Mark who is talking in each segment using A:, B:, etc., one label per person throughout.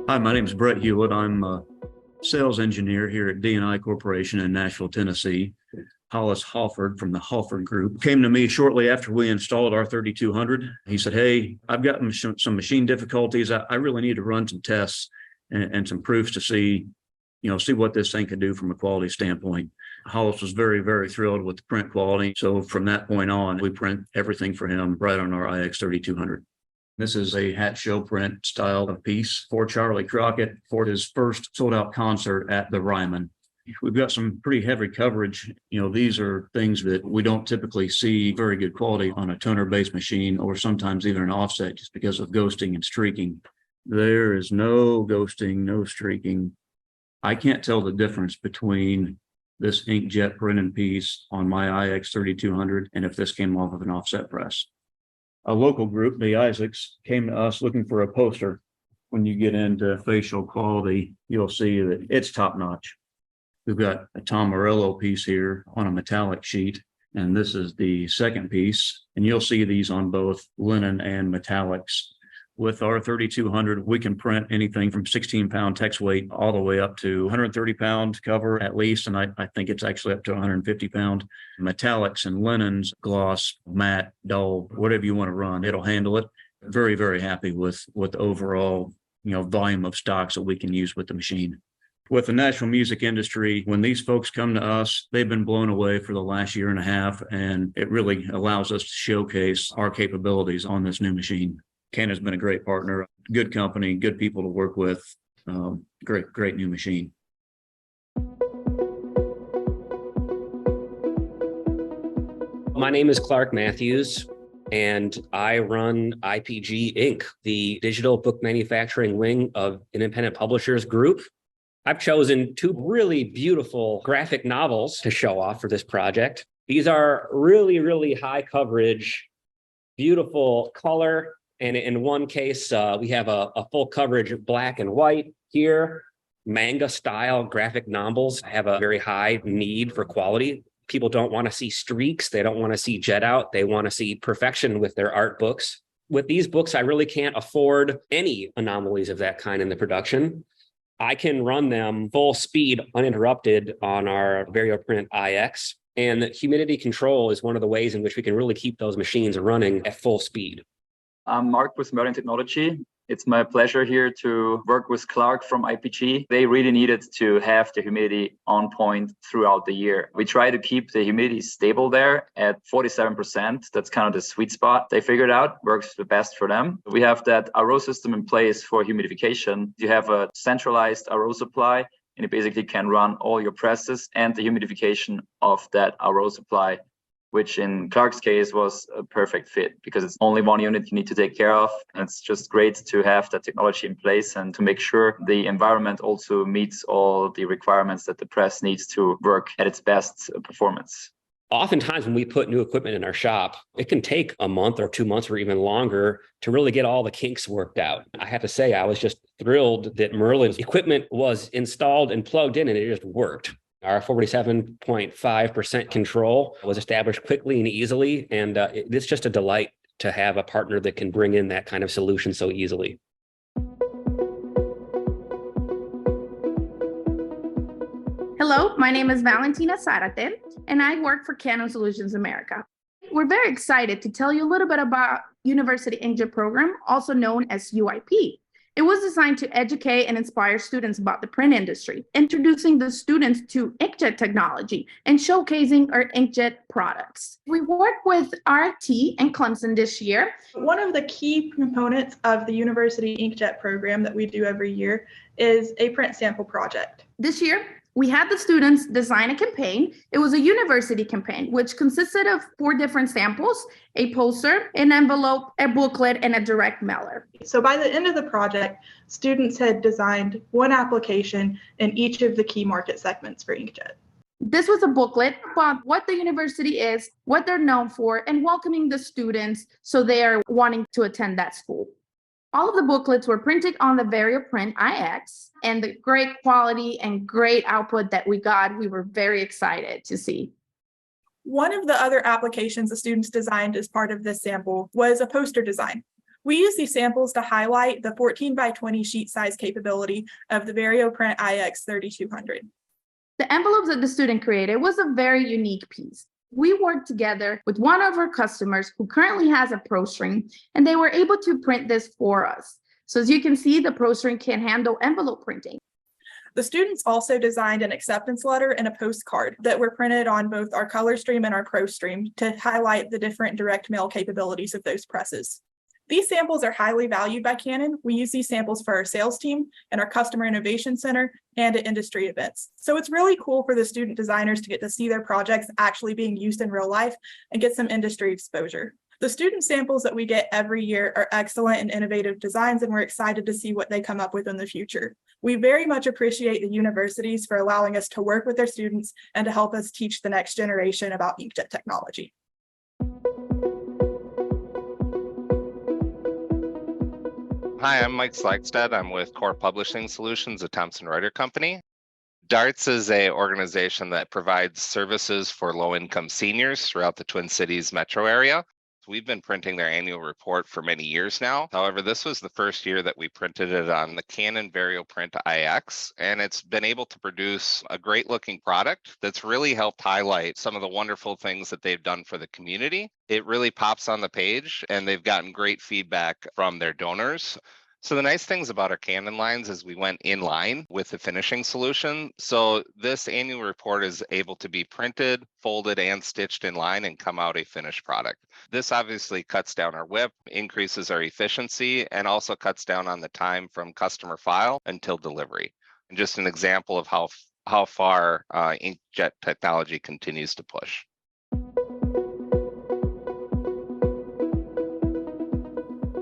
A: Hi, my name is Brett Hewlett. I'm a sales engineer here at D&I Corporation in Nashville, Tennessee. Hollis Halford from the Halford Group came to me shortly after we installed our 3200. He said, "Hey, I've got some machine difficulties. I really need to run some tests and some proofs to see what this thing could do from a quality standpoint." Hollis was very, very thrilled with the print quality. So from that point on, we print everything for him right on our IX 3200. This is a hat show print style of piece for Charlie Crockett for his first sold out concert at the Ryman. We've got some pretty heavy coverage. These are things that we don't typically see very good quality on a toner-based machine, or sometimes even an offset, just because of ghosting and streaking. There is no ghosting, no streaking. I can't tell the difference between this inkjet printed piece on my IX 3200 and if this came off of an offset press. A local group, the Isaacs, came to us looking for a poster. When you get into facial quality, you'll see that it's top notch. We've got a Tom Morello piece here on a metallic sheet, and this is the second piece. And you'll see these on both linen and metallics. With our 3200, we can print anything from 16-pound text weight all the way up to 130-pound cover at least, and I think it's actually up to 150-pound. Metallics and linens, gloss, matte, dull, whatever you want to run, it'll handle it. Very, very happy with the overall volume of stocks that we can use with the machine. With the national music industry, when these folks come to us, they've been blown away for the last year and a half, and it really allows us to showcase our capabilities on this new machine. Ken has been a great partner, good company, good people to work with, great new machine.
B: My name is Clark Matthews, and I run IPG Inc., the digital book manufacturing wing of Independent Publishers Group. I've chosen two really beautiful graphic novels to show off for this project. These are really, really high coverage, beautiful color. And in one case, we have a full coverage of black and white here. Manga style graphic novels have a very high need for quality. People don't want to see streaks. They don't want to see jet out. They want to see perfection with their art books. With these books, I really can't afford any anomalies of that kind in the production. I can run them full speed, uninterrupted on our VarioPrint iX. And humidity control is one of the ways in which we can really keep those machines running at full speed.
C: I'm Mark with Merlin Technology. It's my pleasure here to work with Clark from IPG. They really needed to have the humidity on point throughout the year. We try to keep the humidity stable there at 47%. That's kind of the sweet spot they figured out, works the best for them. We have that RO system in place for humidification. You have a centralized RO supply, and you basically can run all your presses and the humidification of that RO supply, which in Clark's case was a perfect fit because it's only one unit you need to take care of. And it's just great to have that technology in place and to make sure the environment also meets all the requirements that the press needs to work at its best performance.
B: Oftentimes when we put new equipment in our shop, it can take a month or 2 months or even longer to really get all the kinks worked out. I have to say, I was just thrilled that Merlin's equipment was installed and plugged in and it just worked. Our 47.5% control was established quickly and easily, and it's just a delight to have a partner that can bring in that kind of solution so easily.
D: Hello, my name is Valentina Zarate, and I work for Canon Solutions America. We're very excited to tell you a little bit about University Inkjet program, also known as UIP. It was designed to educate and inspire students about the print industry, introducing the students to inkjet technology and showcasing our inkjet products. We worked with RT and Clemson this year.
E: One of the key components of the University Inkjet program that we do every year is a print sample project.
D: This year, we had the students design a campaign. It was a university campaign, which consisted of 4 different samples, a poster, an envelope, a booklet, and a direct mailer.
E: So by the end of the project, students had designed one application in each of the key market segments for Inkjet.
D: This was a booklet about what the university is, what they're known for, and welcoming the students so they are wanting to attend that school. All of the booklets were printed on the VarioPrint iX, and the great quality and great output that we got, we were very excited to see.
E: One of the other applications the students designed as part of this sample was a poster design. We use these samples to highlight the 14 by 20 sheet size capability of the VarioPrint iX 3200.
D: The envelopes that the student created was a very unique piece. We worked together with one of our customers who currently has a ProString, and they were able to print this for us. So as you can see, the ProString can handle envelope printing.
E: The students also designed an acceptance letter and a postcard that were printed on both our ColorStream and our ProStream to highlight the different direct mail capabilities of those presses. These samples are highly valued by Canon. We use these samples for our sales team and our customer innovation center and at industry events. So it's really cool for the student designers to get to see their projects actually being used in real life and get some industry exposure. The student samples that we get every year are excellent and innovative designs, and we're excited to see what they come up with in the future. We very much appreciate the universities for allowing us to work with their students and to help us teach the next generation about inkjet technology.
F: Hi, I'm Mike Slagstad. I'm with Core Publishing Solutions, a Thomson Reuters company. DARTS is an organization that provides services for low-income seniors throughout the Twin Cities metro area. We've been printing their annual report for many years now. However, this was the first year that we printed it on the Canon VarioPrint iX, and it's been able to produce a great looking product that's really helped highlight some of the wonderful things that they've done for the community. It really pops on the page, and they've gotten great feedback from their donors. So the nice things about our Canon lines is we went in line with the finishing solution. So this annual report is able to be printed, folded, and stitched in line and come out a finished product. This obviously cuts down our WIP, increases our efficiency, and also cuts down on the time from customer file until delivery. And just an example of how far inkjet technology continues to push.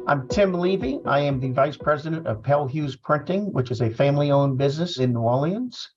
G: I'm Tim Levy. I am the Vice President of Pell Hughes Printing, which is a family-owned business in New Orleans.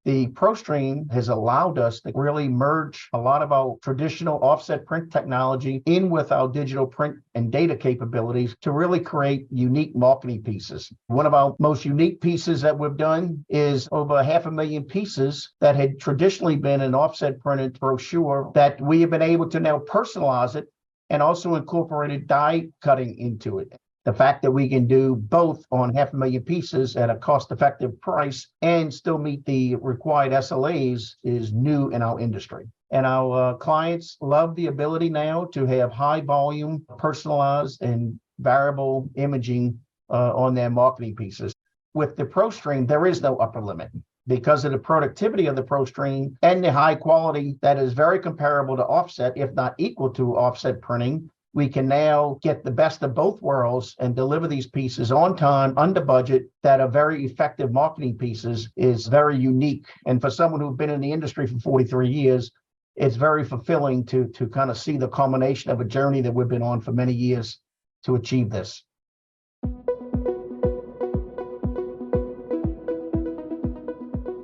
G: The ProStream has allowed us to really merge a lot of our traditional offset print technology in with our digital print and data capabilities to really create unique marketing pieces. One of our most unique pieces that we've done is over 500,000 pieces that had traditionally been an offset printed brochure that we have been able to now personalize it and also incorporated die cutting into it. The fact that we can do both on 500,000 pieces at a cost-effective price and still meet the required SLAs is new in our industry. And our clients love the ability now to have high volume, personalized and variable imaging on their marketing pieces. With the ProStream, there is no upper limit. Because of the productivity of the ProStream and the high quality that is very comparable to offset, if not equal to offset printing, we can now get the best of both worlds and deliver these pieces on time, under budget, that are very effective marketing pieces is very unique. And for someone who's been in the industry for 43 years, it's very fulfilling to kind of see the culmination of a journey that we've been on for many years to achieve this.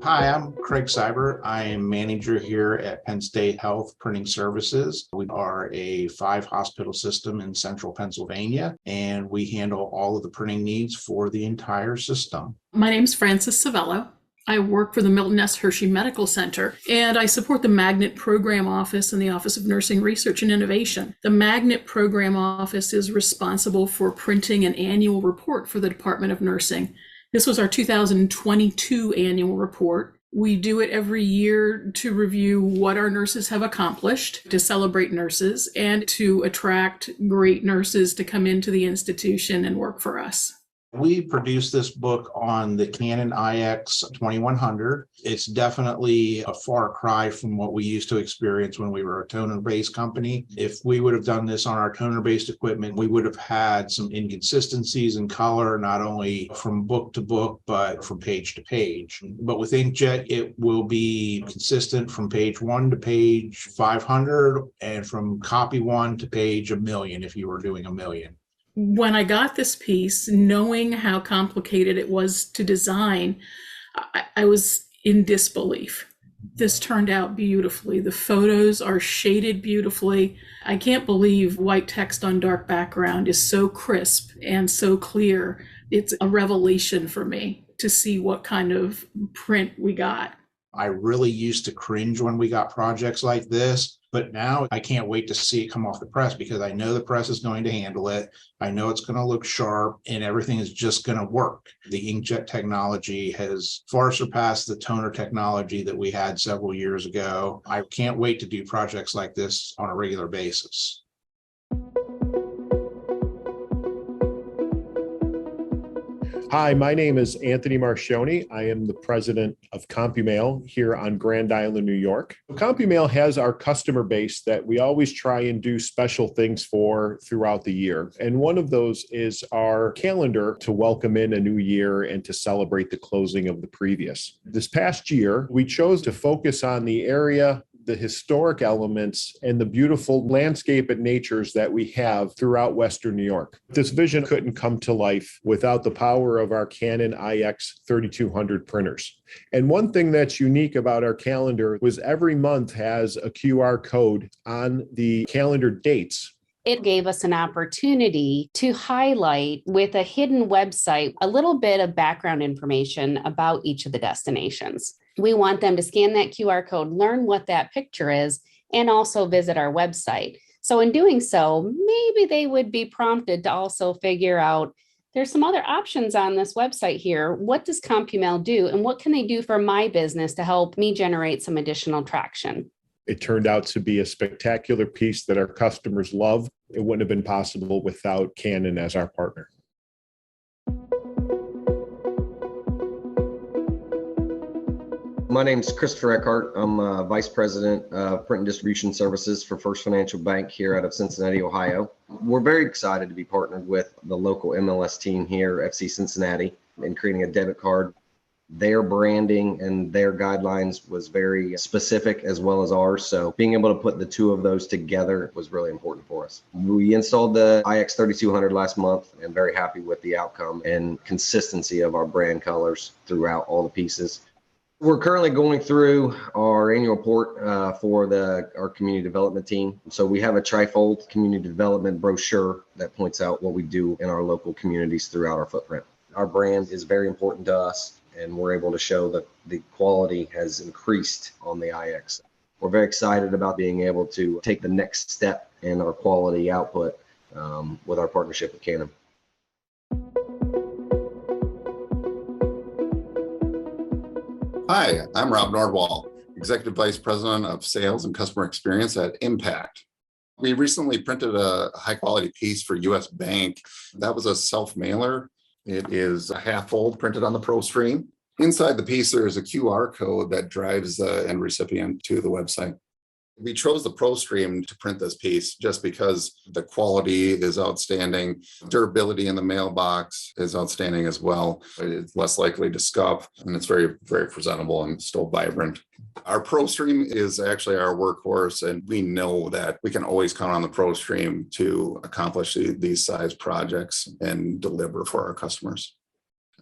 H: Hi, I'm Craig Cyber. I am manager here at Penn State Health Printing Services. We are a 5-hospital system in central Pennsylvania, and we handle all of the printing needs for the entire system.
I: My name's Frances Savello. I work for the Milton S. Hershey Medical Center, and I support the Magnet Program Office and the Office of Nursing Research and Innovation. The Magnet Program Office is responsible for printing an annual report for the Department of Nursing. This was our 2022 annual report. We do it every year to review what our nurses have accomplished, to celebrate nurses, and to attract great nurses to come into the institution and work for us.
H: We produced this book on the Canon IX 2100. It's definitely a far cry from what we used to experience when we were a toner-based company. If we would have done this on our toner-based equipment, we would have had some inconsistencies in color, not only from book to book, but from page to page. But with Inkjet, it will be consistent from page 1 to page 500 and from copy 1 to page 1,000,000 if you were doing 1,000,000.
I: When I got this piece, knowing how complicated it was to design, I was in disbelief. This turned out beautifully. The photos are shaded beautifully. I can't believe white text on dark background is so crisp and so clear. It's a revelation for me to see what kind of print we got.
H: I really used to cringe when we got projects like this But now I can't wait to see it come off the press because I know the press is going to handle it. I know it's going to look sharp and everything is just going to work. The inkjet technology has far surpassed the toner technology that we had several years ago. I can't wait to do projects like this on a regular basis.
J: Hi, my name is Anthony Marchioni. I am the president of CompuMail here on Grand Island, New York. CompuMail has our customer base that we always try and do special things for throughout the year. And one of those is our calendar to welcome in a new year and to celebrate the closing of the previous. This past year, we chose to focus on the area, the historic elements, and the beautiful landscape and natures that we have throughout Western New York. This vision couldn't come to life without the power of our Canon IX 3200 printers. And one thing that's unique about our calendar was every month has a QR code on the calendar dates.
K: It gave us an opportunity to highlight with a hidden website a little bit of background information about each of the destinations. We want them to scan that QR code, learn what that picture is, and also visit our website. So in doing so, maybe they would be prompted to also figure out there's some other options on this website here. What does CompuMail do? And what can they do for my business to help me generate some additional traction?
J: It turned out to be a spectacular piece that our customers love. It wouldn't have been possible without Canon as our partner.
L: My name is Christopher Eckhart. I'm Vice President of Print and Distribution Services for First Financial Bank here out of Cincinnati, Ohio. We're very excited to be partnered with the local MLS team here, FC Cincinnati, in creating a debit card. Their branding and their guidelines was very specific as well as ours. So being able to put the two of those together was really important for us. We installed the IX 3200 last month and very happy with the outcome and consistency of our brand colors throughout all the pieces. We're currently going through our annual report for our community development team. So we have a trifold community development brochure that points out what we do in our local communities throughout our footprint. Our brand is very important to us, and we're able to show that the quality has increased on the IX. We're very excited about being able to take the next step in our quality output with our partnership with Canon.
M: Hi, I'm Rob Nordwall, Executive Vice President of Sales and Customer Experience at Impact. We recently printed a high-quality piece for US Bank. That was a self-mailer. It is a half-fold printed on the ProStream. Inside the piece, there is a QR code that drives the end recipient to the website. We chose the ProStream to print this piece just because the quality is outstanding. Durability in the mailbox is outstanding as well. It's less likely to scuff, and it's very, very presentable and still vibrant. Our ProStream is actually our workhorse, and we know that we can always count on the ProStream to accomplish these size projects and deliver for our customers.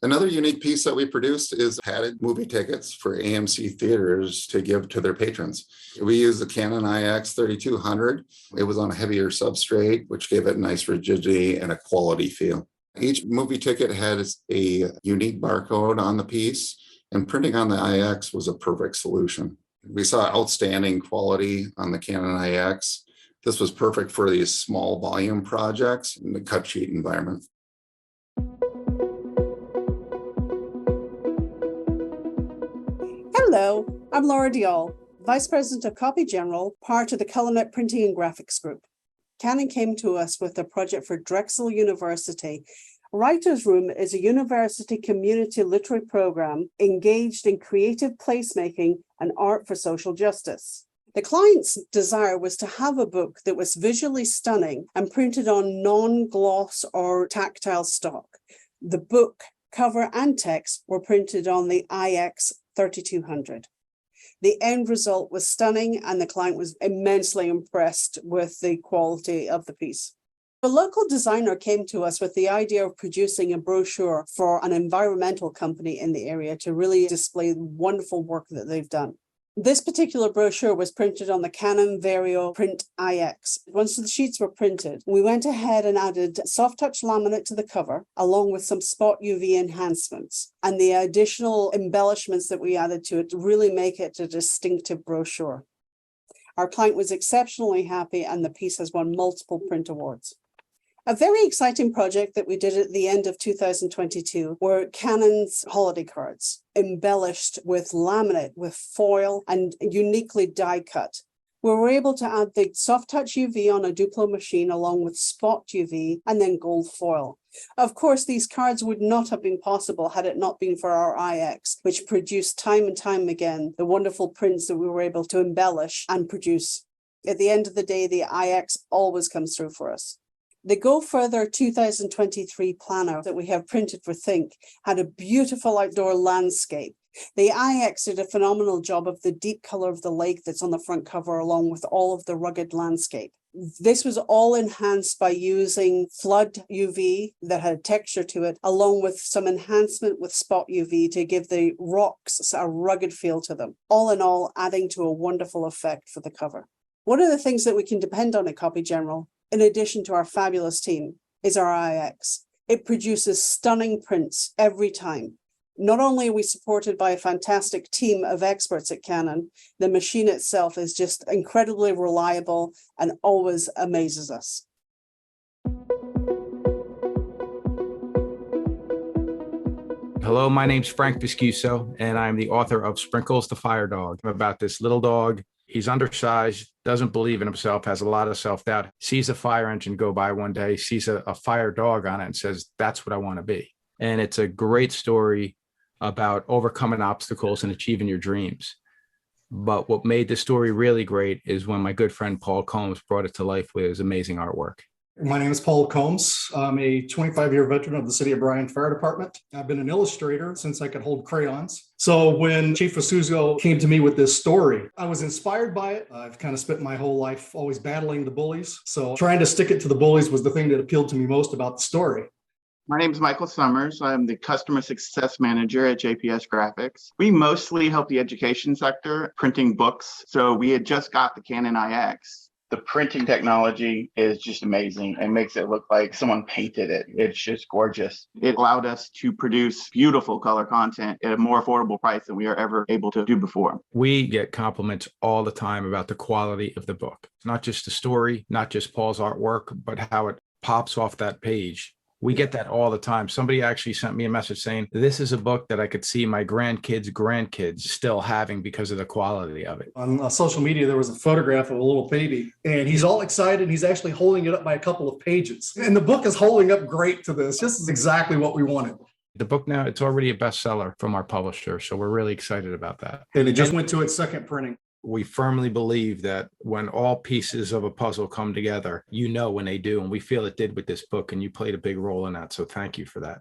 M: Another unique piece that we produced is padded movie tickets for AMC theaters to give to their patrons. We used the Canon IX 3200. It was on a heavier substrate, which gave it nice rigidity and a quality feel. Each movie ticket had a unique barcode on the piece, and printing on the IX was a perfect solution. We saw outstanding quality on the Canon IX. This was perfect for these small volume projects in the cut sheet environment.
N: Hello, I'm Laura Diol, Vice President of Copy General, part of the Culinet Printing and Graphics Group. Canon came to us with a project for Drexel University. Writer's Room is a university community literary program engaged in creative placemaking and art for social justice. The client's desire was to have a book that was visually stunning and printed on non-gloss or tactile stock. The book, cover, and text were printed on the IX 3200. The end result was stunning, and the client was immensely impressed with the quality of the piece. A local designer came to us with the idea of producing a brochure for an environmental company in the area to really display the wonderful work that they've done. This particular brochure was printed on the Canon Vario Print IX. Once the sheets were printed, we went ahead and added soft touch laminate to the cover, along with some spot UV enhancements. And the additional embellishments that we added to it really make it a distinctive brochure. Our client was exceptionally happy and the piece has won multiple print awards. A very exciting project that we did at the end of 2022 were Canon's holiday cards, embellished with laminate, with foil, and uniquely die cut. We were able to add the soft touch UV on a Duplo machine along with spot UV and then gold foil. Of course, these cards would not have been possible had it not been for our IX, which produced time and time again the wonderful prints that we were able to embellish and produce. At the end of the day, the IX always comes through for us. The Go Further 2023 planner that we have printed for Think had a beautiful outdoor landscape. The IX did a phenomenal job of the deep color of the lake that's on the front cover, along with all of the rugged landscape. This was all enhanced by using flood UV that had texture to it, along with some enhancement with spot UV to give the rocks a rugged feel to them. All in all, adding to a wonderful effect for the cover. One of the things that we can depend on at Copy General, in addition to our fabulous team, is our IX. It produces stunning prints every time. Not only are we supported by a fantastic team of experts at Canon, the machine itself is just incredibly reliable and always amazes us.
O: Hello, my name's Frank Viscuso, and I'm the author of Sprinkles the Fire Dog, about this little dog. He's undersized, doesn't believe in himself, has a lot of self-doubt, sees a fire engine go by one day, sees a fire dog on it and says, that's what I want to be. And it's a great story about overcoming obstacles and achieving your dreams. But what made the story really great is when my good friend Paul Combs brought it to life with his amazing artwork.
P: My name is Paul Combs. I'm a 25-year veteran of the City of Bryan Fire Department. I've been an illustrator since I could hold crayons. So when Chief Asuzo came to me with this story, I was inspired by it. I've kind of spent my whole life always battling the bullies. So trying to stick it to the bullies was the thing that appealed to me most about the story.
Q: My name is Michael Summers. I'm the Customer Success Manager at JPS Graphics. We mostly help the education sector printing books. So we had just got the Canon IX. The printing technology is just amazing and makes it look like someone painted it. It's just gorgeous. It allowed us to produce beautiful color content at a more affordable price than we were ever able to do before.
O: We get compliments all the time about the quality of the book, not just the story, not just Paul's artwork, but how it pops off that page. We get that all the time. Somebody actually sent me a message saying, this is a book that I could see my grandkids still having because of the quality of it.
P: On social media, there was a photograph of a little baby, and he's all excited. He's actually holding it up by a couple of pages. And the book is holding up great to this. This is exactly what we wanted.
O: The book now, it's already a bestseller from our publisher, so we're really excited about that.
P: And it just went to its second printing.
O: We firmly believe that when all pieces of a puzzle come together, you know when they do, and we feel it did with this book, and you played a big role in that. So thank you for that.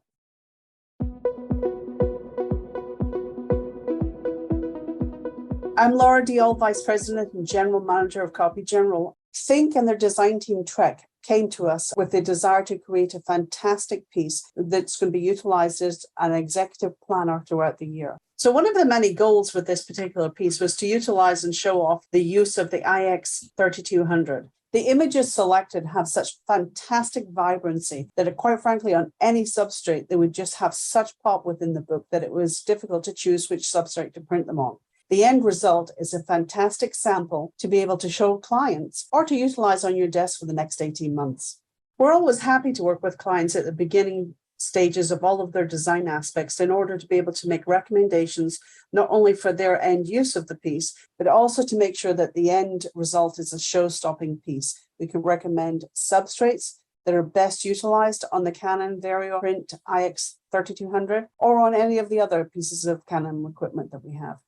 N: I'm Laura Diol, Vice President and General Manager of Copy General. Think and their design team Trek came to us with the desire to create a fantastic piece that's going to be utilized as an executive planner throughout the year. So one of the many goals with this particular piece was to utilize and show off the use of the IX 3200. The images selected have such fantastic vibrancy that quite frankly, on any substrate, they would just have such pop within the book that it was difficult to choose which substrate to print them on. The end result is a fantastic sample to be able to show clients or to utilize on your desk for the next 18 months. We're always happy to work with clients at the beginning stages of all of their design aspects in order to be able to make recommendations, not only for their end use of the piece, but also to make sure that the end result is a show-stopping piece. We can recommend substrates that are best utilized on the Canon VarioPrint IX 3200 or on any of the other pieces of Canon equipment that we have.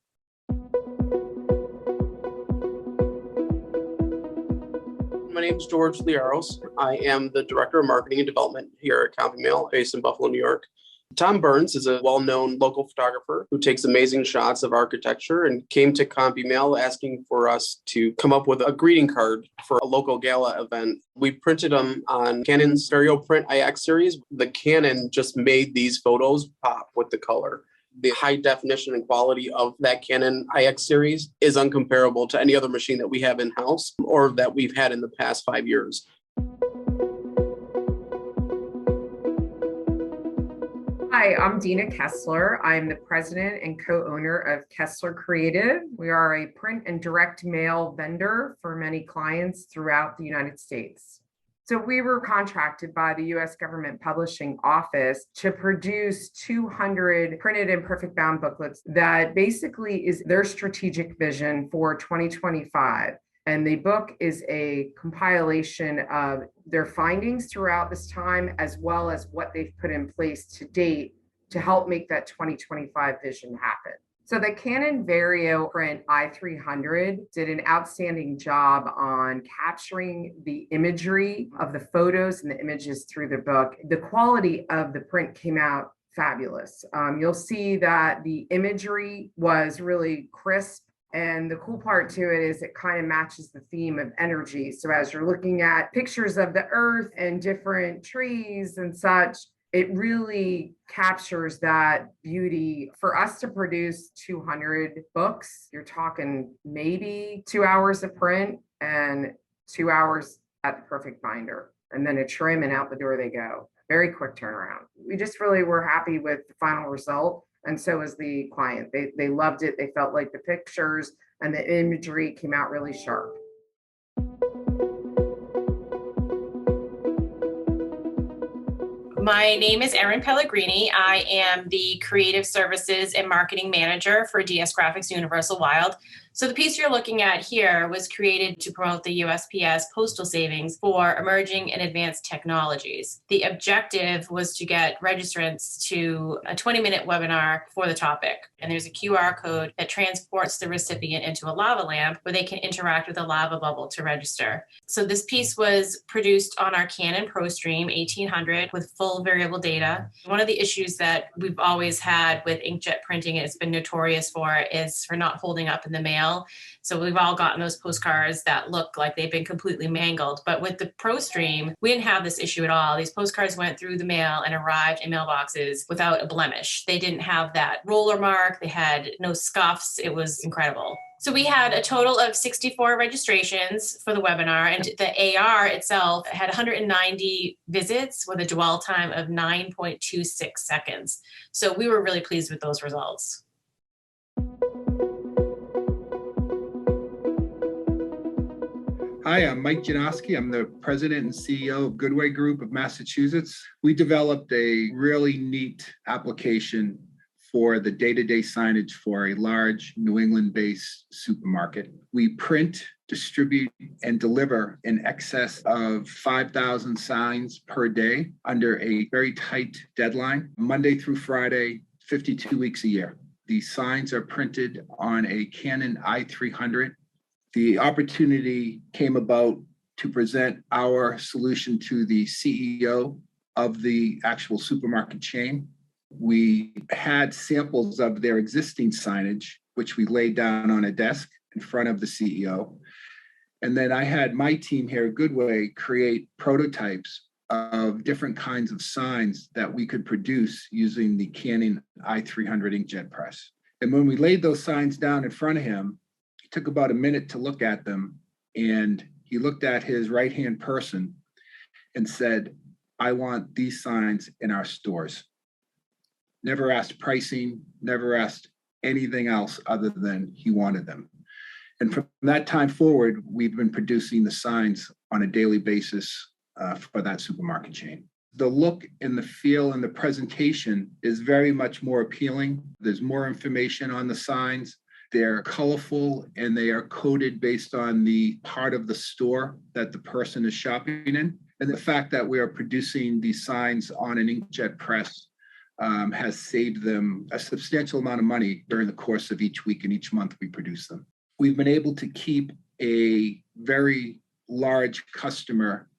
R: My name is George Liaros. I am the Director of Marketing and Development here at CopyMail, based in Buffalo, New York. Tom Burns is a well-known local photographer who takes amazing shots of architecture and came to CopyMail asking for us to come up with a greeting card for a local gala event. We printed them on Canon's VarioPrint IX series. The Canon just made these photos pop with the color. The high definition and quality of that Canon IX series is uncomparable to any other machine that we have in-house or that we've had in the past 5 years.
D: Hi,
S: Hi, I'm Dina Kessler. I'm the president and co-owner of Kessler Creative. We are a print and direct mail vendor for many clients throughout the United States. So we were contracted by the U.S. Government Publishing Office to produce 200 printed and perfect bound booklets that basically is their strategic vision for 2025. And the book is a compilation of their findings throughout this time, as well as what they've put in place to date to help make that 2025 vision happen. So the Canon Vario print i300 did an outstanding job on capturing the imagery of the photos and the images through the book. The quality of the print came out fabulous. You'll see that the imagery was really crisp. And the cool part to it is it kind of matches the theme of energy. So as you're looking at pictures of the earth and different trees and such, it really captures that beauty. For us to produce 200 books, you're talking maybe 2 hours of print and 2 hours at the perfect binder, and then a trim and out the door they go. Very quick turnaround. We just really were happy with the final result. And so was the client. They loved it. They felt like the pictures and the imagery came out really sharp.
T: My name is Erin Pellegrini. I am the Creative Services and Marketing Manager for DS Graphics Universal Wild. So the piece you're looking at here was created to promote the USPS postal savings for emerging and advanced technologies. The objective was to get registrants to a 20-minute webinar for the topic. And there's a QR code that transports the recipient into a lava lamp where they can interact with a lava bubble to register. So this piece was produced on our Canon ProStream 1800 with full variable data. One of the issues that we've always had with inkjet printing, and it's been notorious for, is for not holding up in the mail. So we've all gotten those postcards that look like they've been completely mangled. But with the ProStream, we didn't have this issue at all. These postcards went through the mail and arrived in mailboxes without a blemish. They didn't have that roller mark. They had no scuffs. It was incredible. So we had a total of 64 registrations for the webinar, and the AR itself had 190 visits with a dwell time of 9.26 seconds. So we were really pleased with those results.
U: Hi, I'm Mike Janoski. I'm the president and CEO of Goodway Group of Massachusetts. We developed a really neat application for the day-to-day signage for a large New England-based supermarket. We print, distribute, and deliver in excess of 5,000 signs per day under a very tight deadline, Monday through Friday, 52 weeks a year. These signs are printed on a Canon i300. The opportunity came about to present our solution to the CEO of the actual supermarket chain. We had samples of their existing signage, which we laid down on a desk in front of the CEO. And then I had my team here at Goodway create prototypes of different kinds of signs that we could produce using the Canon i300 inkjet press. And when we laid those signs down in front of him, took about a minute to look at them, and he looked at his right-hand person and said, I want these signs in our stores. Never asked pricing, never asked anything else other than he wanted them. And from that time forward, we've been producing the signs on a daily basis for that supermarket chain. The look and the feel and the presentation is very much more appealing. There's more information on the signs. They're colorful and they are coded based on the part of the store that the person is shopping in. And the fact that we are producing these signs on an inkjet press has saved them a substantial amount of money during the course of each week and each month we produce them. We've been able to keep a very large customer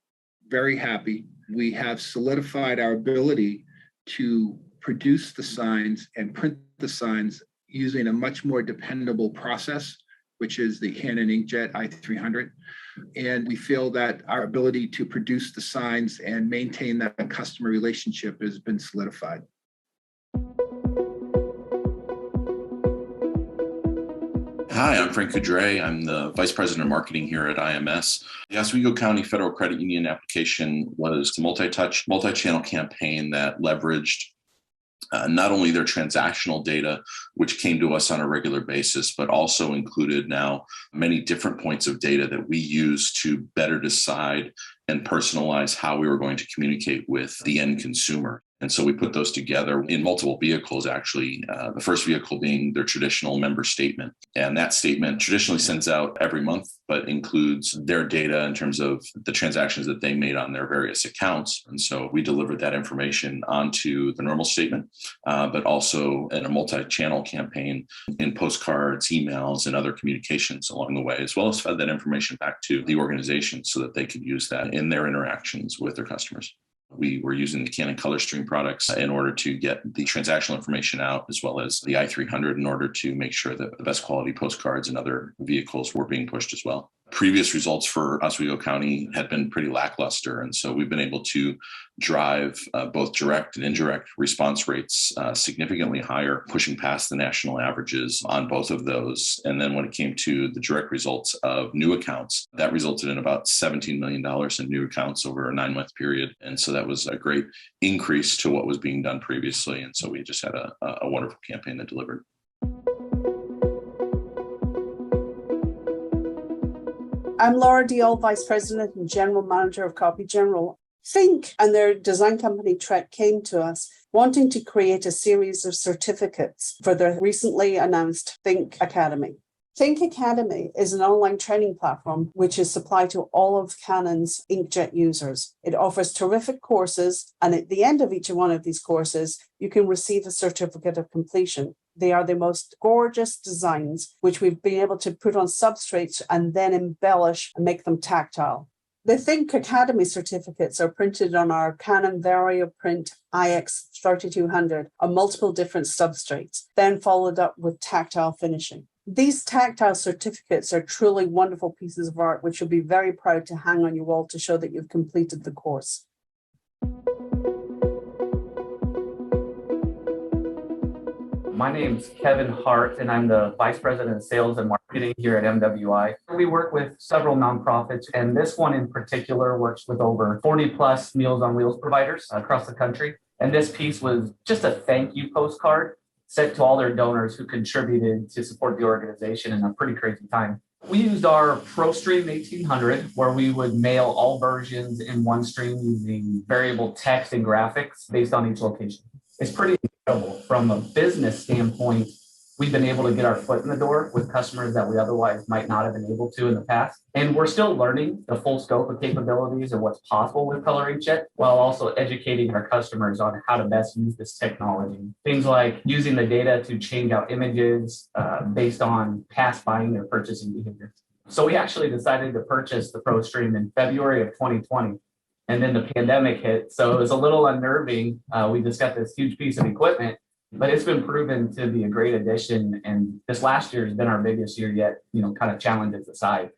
U: very happy. We have solidified our ability to produce the signs and print the signs using a much more dependable process, which is the Canon inkjet i300. And we feel that our ability to produce the signs and maintain that customer relationship has been solidified.
V: Hi, I'm Frank Coudray. I'm the Vice President of Marketing here at IMS. The Oswego County Federal Credit Union application was a multi-touch, multi-channel campaign that leveraged not only their transactional data, which came to us on a regular basis, but also included now many different points of data that we use to better decide and personalize how we were going to communicate with the end consumer. And so we put those together in multiple vehicles, actually, the first vehicle being their traditional member statement. And that statement traditionally sends out every month, but includes their data in terms of the transactions that they made on their various accounts. And so we delivered that information onto the normal statement, but also in a multi-channel campaign in postcards, emails, and other communications along the way, as well as fed that information back to the organization so that they could use that in their interactions with their customers. We were using the Canon ColorStream products in order to get the transactional information out, as well as the i300 in order to make sure that the best quality postcards and other vehicles were being pushed as well. Previous results for Oswego County had been pretty lackluster. And so we've been able to drive both direct and indirect response rates significantly higher, pushing past the national averages on both of those. And then when it came to the direct results of new accounts, that resulted in about $17 million in new accounts over a 9-month period. And so that was a great increase to what was being done previously. And so we just had a wonderful campaign that delivered.
N: I'm Laura Diol, Vice President and General Manager of Copy General. Think and their design company Trek came to us wanting to create a series of certificates for their recently announced Think Academy. Think Academy is an online training platform which is supplied to all of Canon's Inkjet users. It offers terrific courses, and at the end of each one of these courses, you can receive a certificate of completion. They are the most gorgeous designs, which we've been able to put on substrates and then embellish and make them tactile. The Think Academy certificates are printed on our Canon VarioPrint IX3200 on multiple different substrates, then followed up with tactile finishing. These tactile certificates are truly wonderful pieces of art, which you'll be very proud to hang on your wall to show that you've completed the course.
A: My name's Kevin Hart, and I'm the Vice President of Sales and Marketing here at MWI. We work with several nonprofits, and this one in particular works with over 40 plus Meals on Wheels providers across the country. And this piece was just a thank you postcard sent to all their donors who contributed to support the organization in a pretty crazy time. We used our ProStream 1800, where we would mail all versions in one stream using variable text and graphics based on each location. It's pretty incredible. From a business standpoint, we've been able to get our foot in the door with customers that we otherwise might not have been able to in the past. And we're still learning the full scope of capabilities of what's possible with Color Inkjet, while also educating our customers on how to best use this technology. Things like using the data to change out images based on past buying or purchasing behavior. So we actually decided to purchase the ProStream in February of 2020. And then the pandemic hit. So it was a little unnerving. We just got this huge piece of equipment, but it's been proven to be a great addition. And this last year has been our biggest year yet, kind of challenges aside.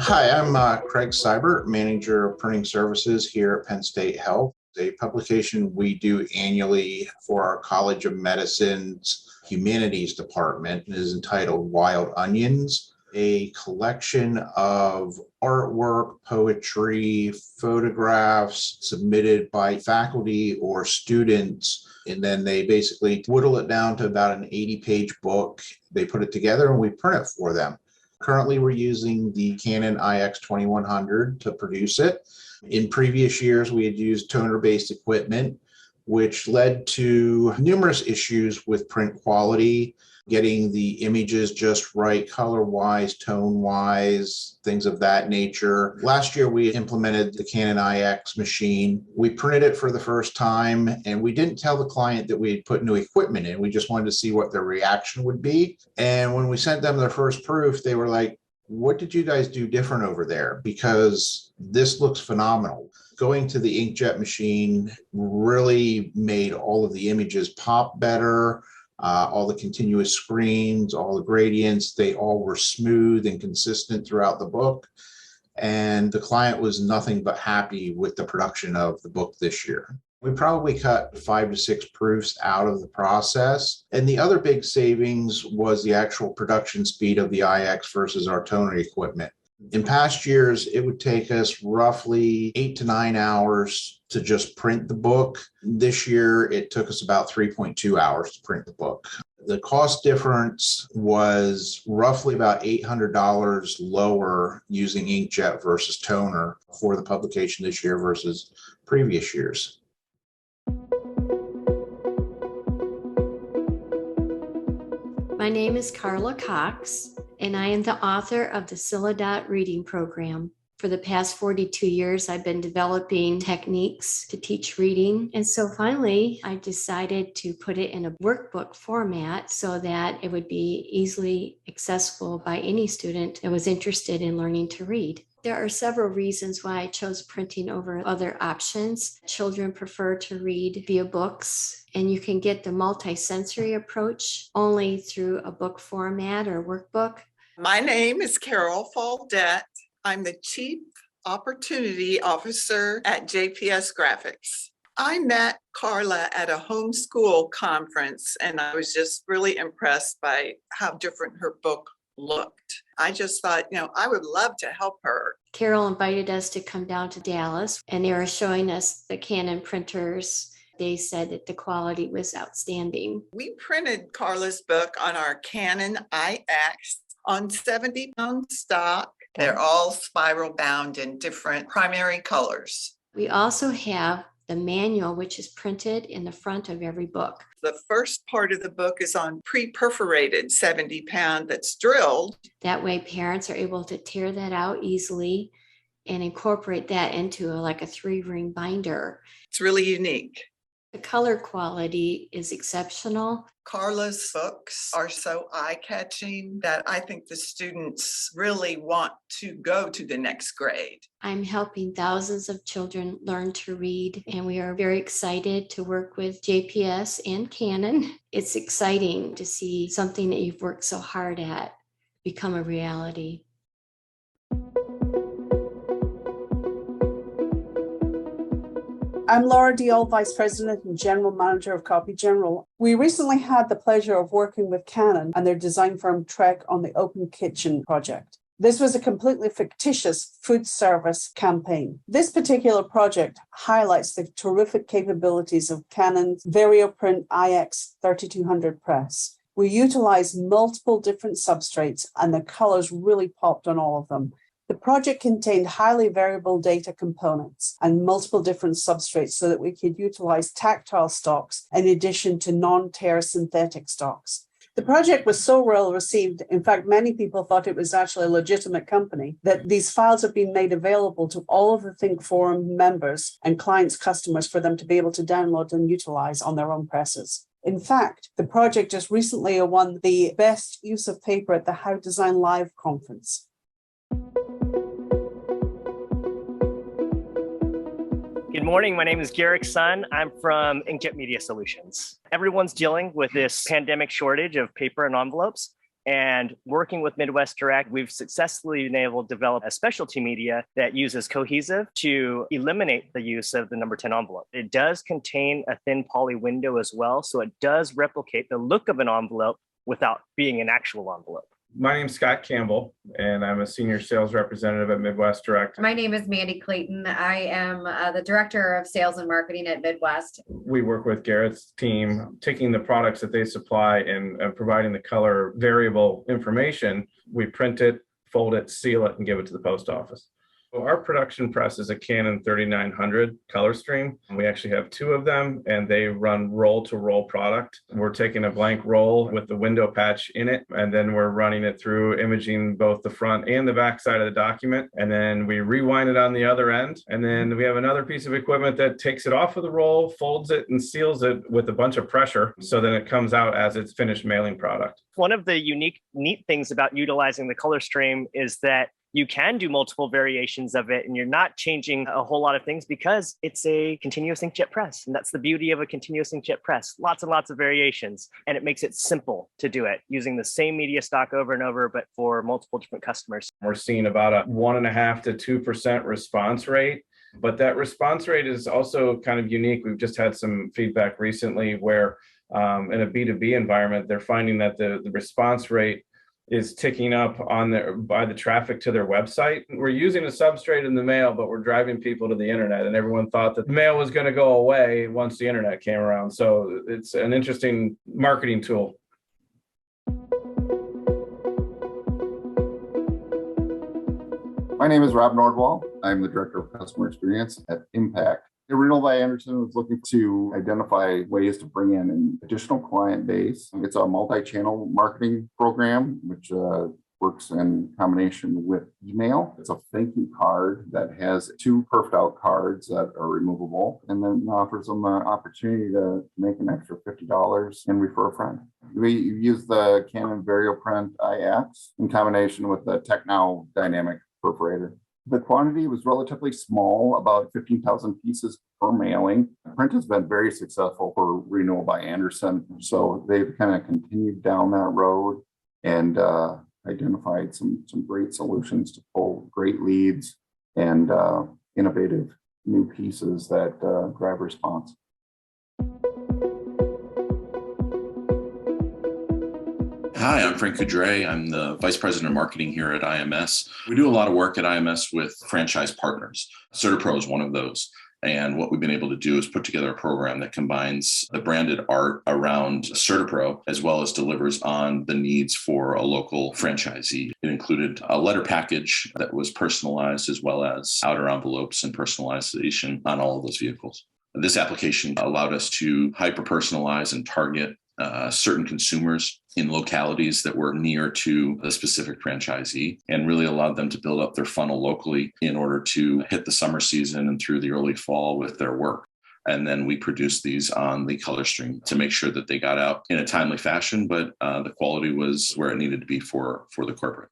H: Hi, I'm Craig Seibert, Manager of Printing Services here at Penn State Health. A publication we do annually for our College of Medicine's Humanities Department is entitled Wild Onions, a collection of artwork, poetry, photographs submitted by faculty or students. And then they basically whittle it down to about an 80-page book. They put it together and we print it for them. Currently, we're using the Canon IX2100 to produce it. In previous years, we had used toner-based equipment, which led to numerous issues with print quality, getting the images just right, color-wise, tone-wise, things of that nature. Last year, we implemented the Canon IX machine. We printed it for the first time, and we didn't tell the client that we had put new equipment in. We just wanted to see what their reaction would be. And when we sent them their first proof, they were like, "What did you guys do different over there? Because this looks phenomenal." Going to the inkjet machine really made all of the images pop better. All the continuous screens, all the gradients, they all were smooth and consistent throughout the book. And the client was nothing but happy with the production of the book this year. We probably cut 5 to 6 proofs out of the process. And the other big savings was the actual production speed of the IX versus our toner equipment. In past years, it would take us roughly 8 to 9 hours to just print the book. This year, it took us about 3.2 hours to print the book. The cost difference was roughly about $800 lower using inkjet versus toner for the publication this year versus previous years.
B: My name is Carla Cox, and I am the author of the Silhouette Reading Program. For the past 42 years, I've been developing techniques to teach reading. And so finally, I decided to put it in a workbook format so that it would be easily accessible by any student that was interested in learning to read. There are several reasons why I chose printing over other options. Children prefer to read via books, and you can get the multi-sensory approach only through a book format or workbook.
C: My name is Carol Faldette. I'm the Chief Opportunity Officer at JPS Graphics. I met Carla at a homeschool conference, and I was just really impressed by how different her book looked. I just thought, I would love to help her.
B: Carol invited us to come down to Dallas, and they were showing us the Canon printers. They said that the quality was outstanding.
C: We printed Carla's book on our Canon IX on 70-pound stock. They're all spiral bound in different primary colors.
B: We also have the manual, which is printed in the front of every book.
C: The first part of the book is on pre-perforated 70-pound that's drilled.
B: That way parents are able to tear that out easily and incorporate that into like a 3-ring binder.
C: It's really unique.
B: The color quality is exceptional.
C: Carla's books are so eye-catching that I think the students really want to go to the next grade.
B: I'm helping thousands of children learn to read, and we are very excited to work with JPS and Canon. It's exciting to see something that you've worked so hard at become a reality.
N: I'm Laura Diol, Vice President and General Manager of Copy General. We recently had the pleasure of working with Canon and their design firm Trek on the Open Kitchen project. This was a completely fictitious food service campaign. This particular project highlights the terrific capabilities of Canon's VarioPrint IX 3200 press. We utilized multiple different substrates, and the colors really popped on all of them. The project contained highly variable data components and multiple different substrates so that we could utilize tactile stocks in addition to non-tear synthetic stocks. The project was so well received, in fact, many people thought it was actually a legitimate company, that these files have been made available to all of the Think Forum members and clients' customers for them to be able to download and utilize on their own presses. In fact, the project just recently won the Best Use of Paper at the How Design Live conference.
W: Good morning. My name is Garrick Sun. I'm from Inkjet Media Solutions. Everyone's dealing with this pandemic shortage of paper and envelopes. And working with Midwest Direct, we've successfully been able to develop a specialty media that uses cohesive to eliminate the use of the number 10 envelope. It does contain a thin poly window as well, so it does replicate the look of an envelope without being an actual envelope.
X: My name's Scott Campbell, and I'm a senior sales representative at Midwest Direct.
Y: My name is Mandy Clayton. I am the Director of Sales and Marketing at Midwest.
X: We work with Garrett's team, taking the products that they supply and providing the color variable information. We print it, fold it, seal it, and give it to the post office. Our production press is a Canon 3900 color stream. We actually have 2 of them, and they run roll-to-roll product. We're taking a blank roll with the window patch in it, and then we're running it through imaging both the front and the back side of the document, and then we rewind it on the other end, and then we have another piece of equipment that takes it off of the roll, folds it, and seals it with a bunch of pressure, so then it comes out as its finished mailing product.
W: One of the neat things about utilizing the color stream is that you can do multiple variations of it, and you're not changing a whole lot of things because it's a continuous inkjet press. And that's the beauty of a continuous inkjet press. Lots and lots of variations, and it makes it simple to do it using the same media stock over and over, but for multiple different customers.
X: We're seeing about a 1.5% to 2% response rate, but that response rate is also kind of unique. We've just had some feedback recently where in a B2B environment, they're finding that the response rate is ticking up on by the traffic to their website. We're using a substrate in the mail, but we're driving people to the internet, and everyone thought that the mail was going to go away once the internet came around. So it's an interesting marketing tool.
M: My name is Rob Nordwall. I'm the Director of Customer Experience at Impact. Renewal by Anderson was looking to identify ways to bring in an additional client base. It's a multi-channel marketing program, which works in combination with email. It's a thank you card that has 2 perfed out cards that are removable, and then offers them an opportunity to make an extra $50 and refer a friend. We use the Canon Varioprint IX in combination with the TechNow dynamic perforator. The quantity was relatively small, about 15,000 pieces per mailing. Print has been very successful for Renewal by Anderson, so they've kind of continued down that road and identified some great solutions to pull great leads and innovative new pieces that drive response.
V: Hi, I'm Frank Coudray. I'm the Vice President of Marketing here at IMS. We do a lot of work at IMS with franchise partners. CertaPro is one of those. And what we've been able to do is put together a program that combines the branded art around CertaPro as well as delivers on the needs for a local franchisee. It included a letter package that was personalized as well as outer envelopes and personalization on all of those vehicles. This application allowed us to hyper-personalize and target certain consumers in localities that were near to a specific franchisee and really allowed them to build up their funnel locally in order to hit the summer season and through the early fall with their work. And then we produced these on the color stream to make sure that they got out in a timely fashion, but the quality was where it needed to be for the corporate.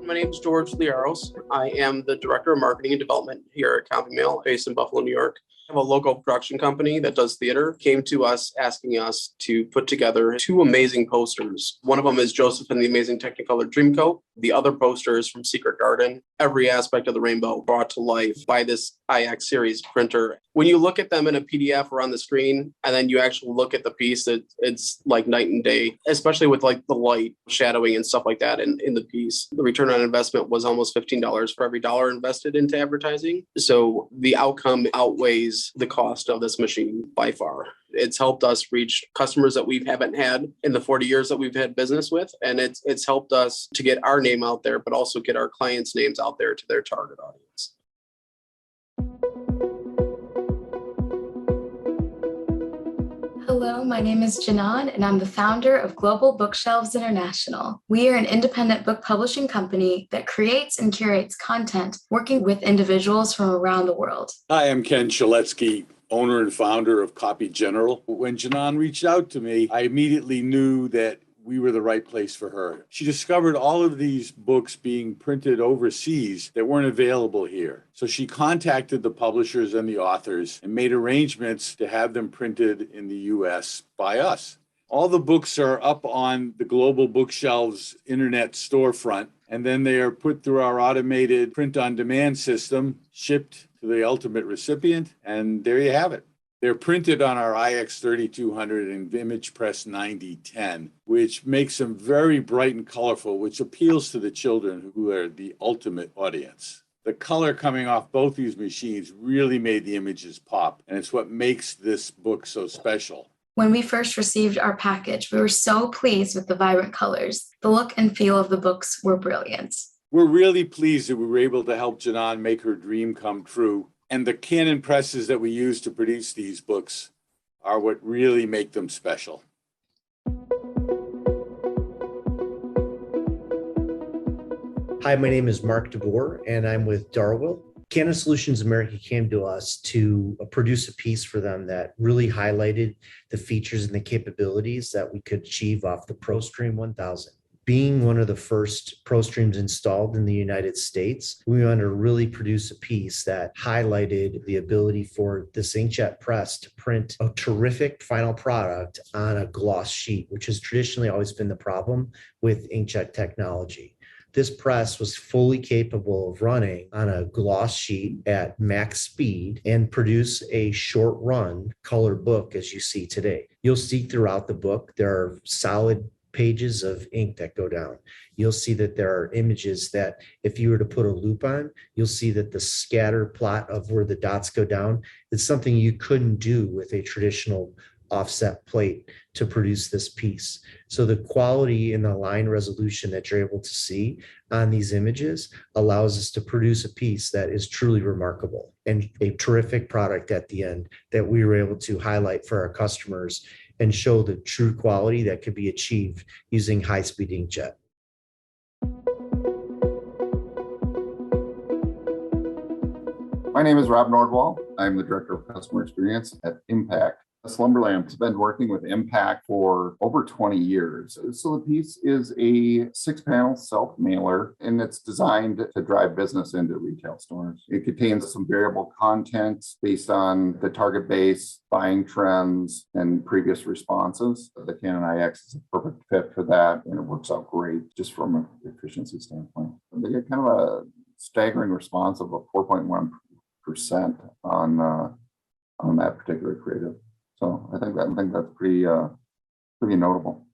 R: My name is George Liaros. I am the Director of Marketing and Development here at CompuMail, based in Buffalo, New York. I have a local production company that does theater, came to us asking us to put together 2 amazing posters. One of them is Joseph and the Amazing Technicolor Dreamcoat. The other poster is from Secret Garden. Every aspect of the rainbow brought to life by this IX series printer. When you look at them in a PDF or on the screen, and then you actually look at the piece, it's like night and day, especially with like the light shadowing and stuff like that in the piece. The return on investment was almost $15 for every dollar invested into advertising. So the outcome outweighs the cost of this machine by far. It's helped us reach customers that we haven't had in the 40 years that we've had business with. And it's helped us to get our name out there, but also get our clients' names out there to their target audience.
E: Hello, my name is Janan, and I'm the founder of Global Bookshelves International. We are an independent book publishing company that creates and curates content, working with individuals from around the world.
F: Hi, I'm Ken Chaletsky, owner and founder of Copy General. When Janan reached out to me, I immediately knew that we were the right place for her. She discovered all of these books being printed overseas that weren't available here. So she contacted the publishers and the authors and made arrangements to have them printed in the US by us. All the books are up on the Global Bookshelves internet storefront, and then they are put through our automated print-on-demand system, shipped to the ultimate recipient, and there you have it. They're printed on our IX 3200 and Image Press 9010, which makes them very bright and colorful, which appeals to the children who are the ultimate audience. The color coming off both these machines really made the images pop, and it's what makes this book so special.
E: When we first received our package, we were so pleased with the vibrant colors. The look and feel of the books were brilliant.
F: We're really pleased that we were able to help Janan make her dream come true. And the Canon presses that we use to produce these books are what really make them special.
G: Hi, my name is Mark DeBoer, and I'm with Darwell. Canon Solutions America came to us to produce a piece for them that really highlighted the features and the capabilities that we could achieve off the ProStream 1000. Being one of the first ProStreams installed in the United States, we wanted to really produce a piece that highlighted the ability for this inkjet press to print a terrific final product on a gloss sheet, which has traditionally always been the problem with inkjet technology. This press was fully capable of running on a gloss sheet at max speed and produce a short run color book as you see today. You'll see throughout the book, there are solid pages of ink that go down. You'll see that there are images that if you were to put a loop on, you'll see that the scatter plot of where the dots go down is something you couldn't do with a traditional offset plate to produce this piece. So the quality and the line resolution that you're able to see on these images allows us to produce a piece that is truly remarkable and a terrific product at the end that we were able to highlight for our customers and show the true quality that could be achieved using high-speed inkjet.
M: My name is Rob Nordwall. I'm the Director of Customer Experience at Impact. Slumberland's been working with Impact for over 20 years. So the piece is a 6-panel self-mailer, and it's designed to drive business into retail stores. It contains some variable content based on the target base, buying trends, and previous responses. The Canon IX is a perfect fit for that, and it works out great just from an efficiency standpoint. They get kind of a staggering response of a 4.1% on that particular creative. So I think that's pretty notable.